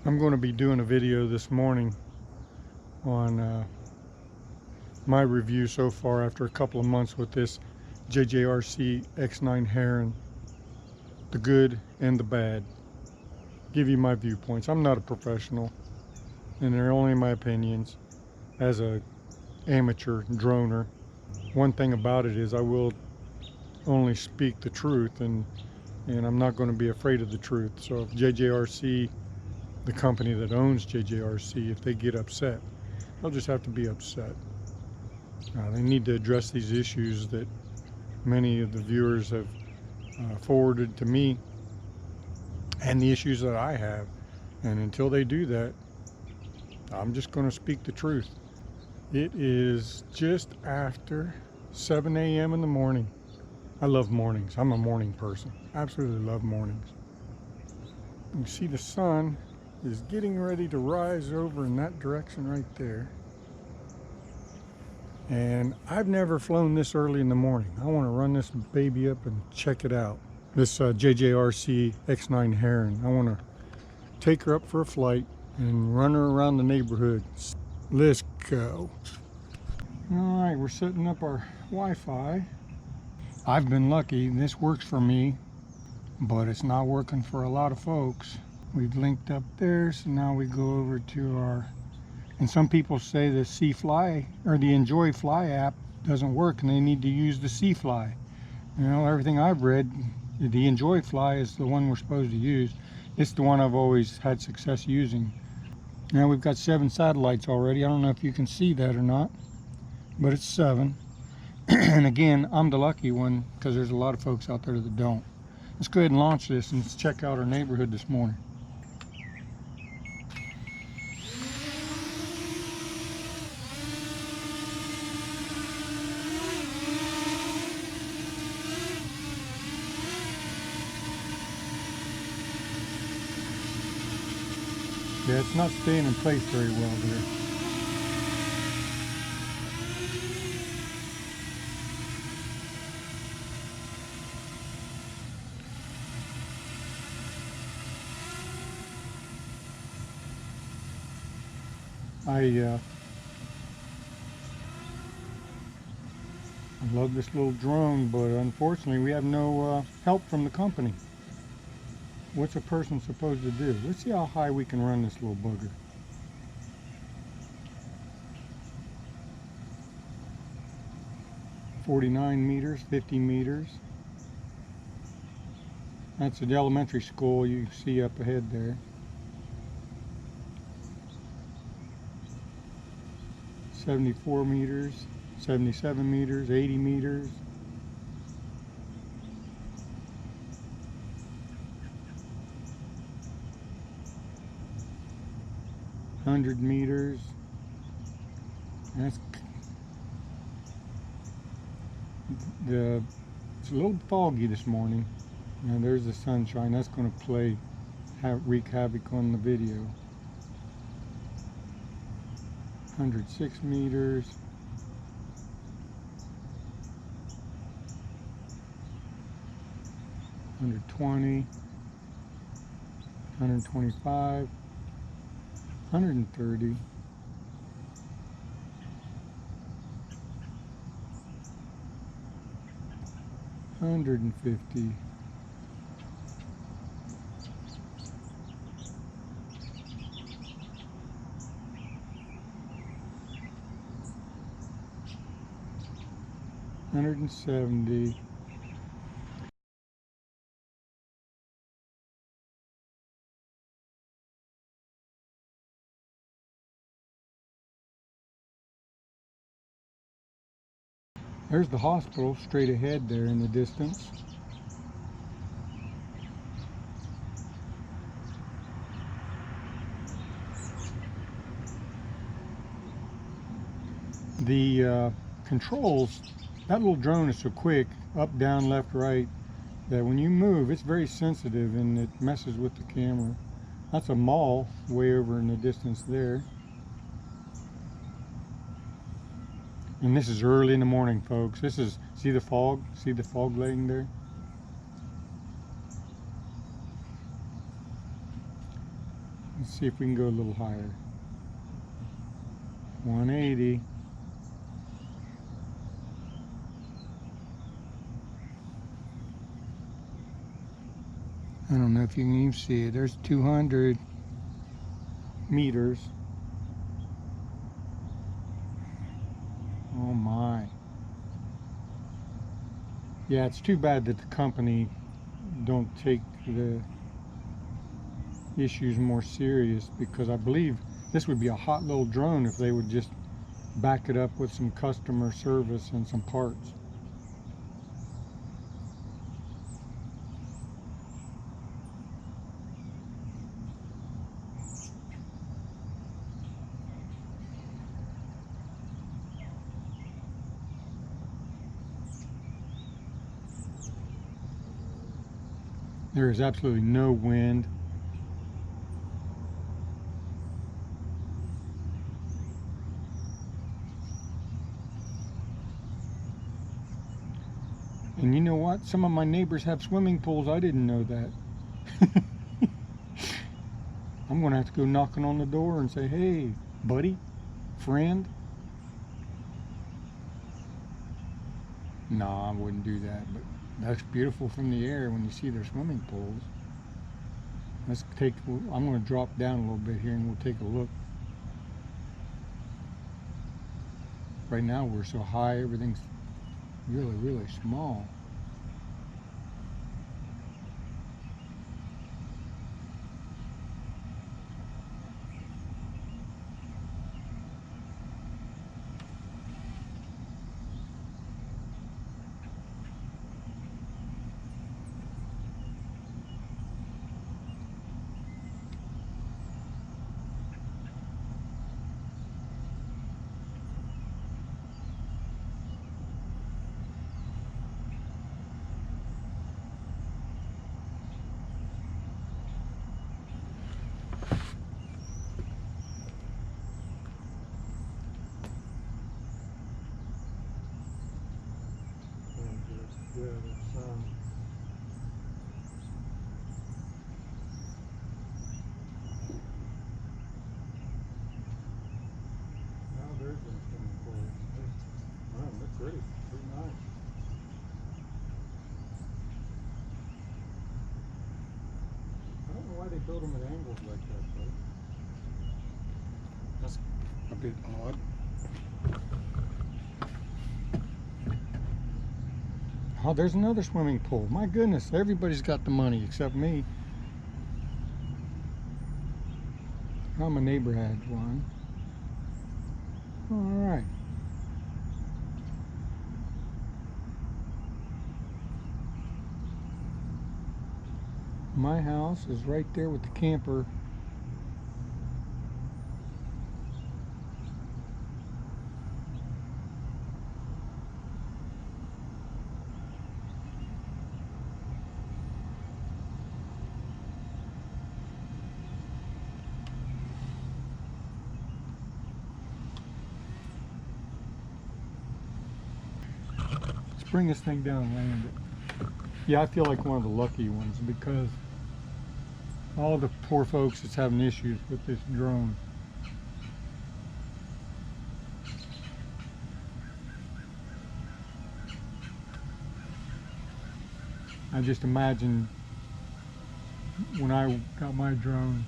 I'm going to be doing a video this morning on my review so far after a couple of months with this JJRC X9 Heron, the good and the bad. Give you my viewpoints. I'm not a professional, and they're only my opinions as a amateur droner. One thing about it is I will only speak the truth, and I'm not going to be afraid of the truth. So if JJRC, the company that owns JJRC, if they get upset, they'll just have to be upset. They need to address these issues that many of the viewers have forwarded to me, and the issues that I have. And until they do that, I'm just going to speak the truth. It is just after 7 a.m. in the morning. I love mornings. I'm a morning person. Absolutely love mornings. You see the sun is getting ready to rise over in that direction right there. And I've never flown this early in the morning. I want to run this baby up and check it out. This JJRC X9 Heron. I want to take her up for a flight and run her around the neighborhood. Let's go. All right, we're setting up our Wi-Fi. I've been lucky. This works for me, but it's not working for a lot of folks. We've linked up there, so now we go over to our, and some people say the C-Fly or the Enjoy Fly app doesn't work and they need to use the C-Fly. You know, everything I've read, the Enjoy Fly is the one we're supposed to use. It's the one I've always had success using. Now we've got 7 satellites already. I don't know if you can see that or not, but it's 7. And again, I'm the lucky one because there's a lot of folks out there that don't. Let's go ahead and launch this and let's check out our neighborhood this morning. Yeah, it's not staying in place very well here. I love this little drone, but unfortunately we have no help from the company. What's a person supposed to do? Let's see how high we can run this little bugger. "49 meters, 50 meters. That's the elementary school you see up ahead there. 74 meters, 77 meters, 80 meters. "100 meters. It's a little foggy this morning. Now there's the sunshine. That's going to wreak havoc on the video. 106 meters. 120. 125. 130. 150. 170. There's the hospital straight ahead there in the distance. The controls, that little drone is so quick, up, down, left, right, that when you move, it's very sensitive and it messes with the camera. That's a mall way over in the distance there. And this is early in the morning, folks. This is, see the fog? See the fog laying there? Let's see if we can go a little higher. 180. I don't know if you can even see it. There's 200 meters. Oh my. Yeah, it's too bad that the company don't take the issues more serious, because I believe this would be a hot little drone if they would just back it up with some customer service and some parts. There is absolutely no wind. And you know what? Some of my neighbors have swimming pools. I didn't know that. I'm going to have to go knocking on the door and say, hey, buddy, friend. No, I wouldn't do that, but that's beautiful from the air when you see their swimming pools. I'm going to drop down a little bit here and we'll take a look. Right now we're so high, everything's really, really small. Yeah, that's now there's that swimming pool. Wow, that's pretty nice. I don't know why they build them at angles like that, though. That's a bit odd. Oh, there's another swimming pool. My goodness, everybody's got the money except me. Oh, my neighbor had one. All right. My house is right there with the camper. Let's bring this thing down and land it. Yeah, I feel like one of the lucky ones because all the poor folks that's having issues with this drone. I just imagine when I got my drone,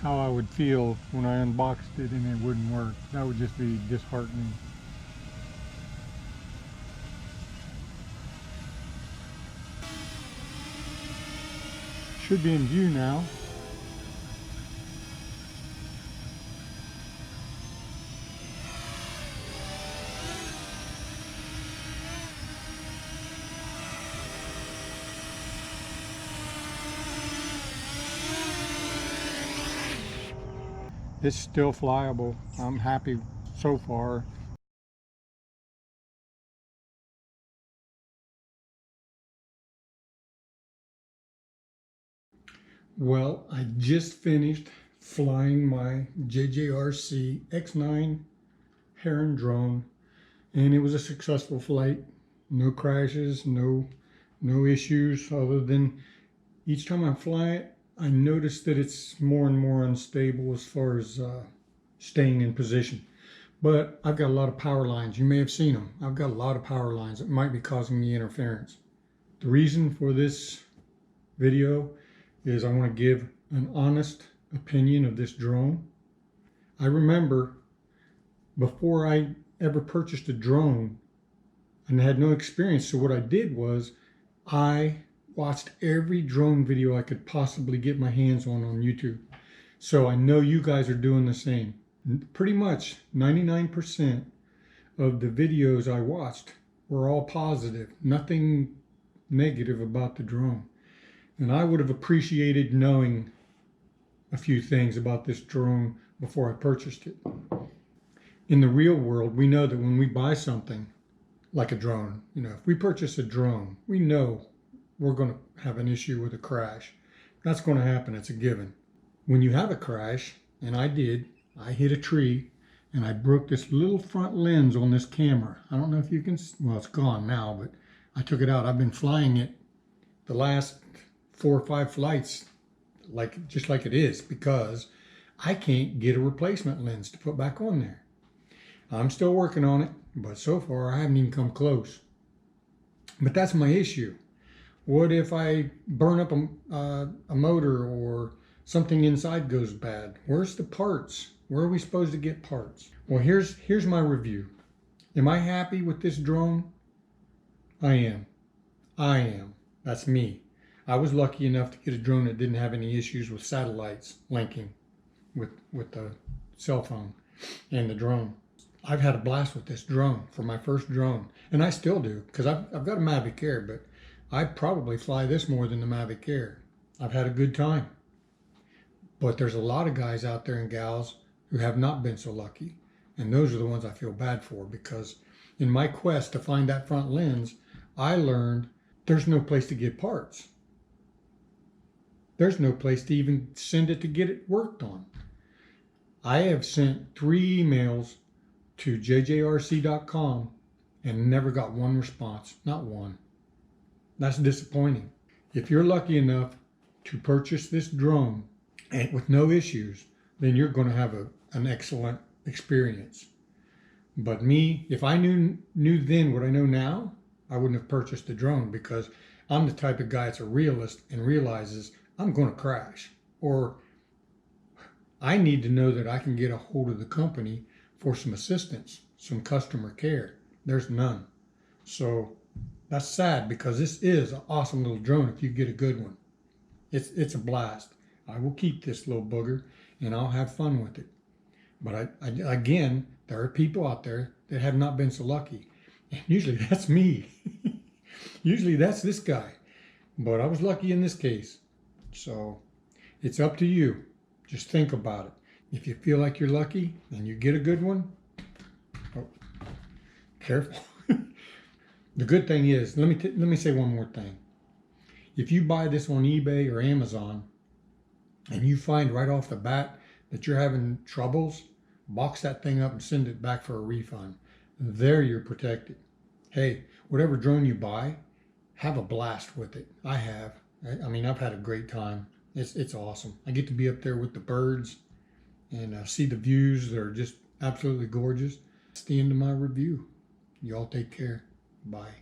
how I would feel when I unboxed it and it wouldn't work. That would just be disheartening. Should be in view now. It's still flyable. I'm happy so far. Well, I just finished flying my JJRC X9 Heron drone, and it was a successful flight. No crashes, no issues, other than each time I fly it, I notice that it's more and more unstable as far as staying in position. But I've got a lot of power lines. You may have seen them. I've got a lot of power lines that might be causing me interference. The reason for this video is I want to give an honest opinion of this drone. I remember before I ever purchased a drone and had no experience, so what I did was I watched every drone video I could possibly get my hands on YouTube. So I know you guys are doing the same. Pretty much 99% of the videos I watched were all positive, nothing negative about the drone. And I would have appreciated knowing a few things about this drone before I purchased it. In the real world, we know that when we buy something like a drone, if we purchase a drone, we know we're going to have an issue with a crash. That's going to happen. It's a given. When you have a crash, and I did, I hit a tree and I broke this little front lens on this camera. I don't know if you can, well, it's gone now, but I took it out. I've been flying it the last 4 or 5 flights just like it is, because I can't get a replacement lens to put back on there. I'm still working on it, but so far I haven't even come close. But that's my issue. What if I burn up a motor or something inside goes bad? Where's the parts? Where are we supposed to get parts? Well, here's my review. Am I happy with this drone? I am. That's me. I was lucky enough to get a drone that didn't have any issues with satellites linking with the cell phone and the drone. I've had a blast with this drone for my first drone, and I still do, because I've got a Mavic Air, but I probably fly this more than the Mavic Air. I've had a good time. But there's a lot of guys out there and gals who have not been so lucky, and those are the ones I feel bad for, because in my quest to find that front lens, I learned there's no place to get parts. There's no place to even send it to get it worked on. I have sent 3 emails to JJRC.com and never got one response, not one. That's disappointing. If you're lucky enough to purchase this drone and with no issues, then you're going to have an excellent experience. But me, if I knew then what I know now, I wouldn't have purchased the drone, because I'm the type of guy that's a realist and realizes I'm going to crash, or I need to know that I can get a hold of the company for some assistance, some customer care. There's none. So that's sad, because this is an awesome little drone if you get a good one. It's a blast. I will keep this little booger and I'll have fun with it. But again, there are people out there that have not been so lucky. And usually that's me. Usually that's this guy. But I was lucky in this case. So it's up to you. Just think about it. If you feel like you're lucky and you get a good one, oh, careful. The good thing is, let me say one more thing. If you buy this on eBay or Amazon and you find right off the bat that you're having troubles, box that thing up and send it back for a refund. There you're protected. Hey, whatever drone you buy, have a blast with it. I have. I mean, I've had a great time. It's awesome. I get to be up there with the birds and see the views that are just absolutely gorgeous. That's the end of my review. Y'all take care. Bye.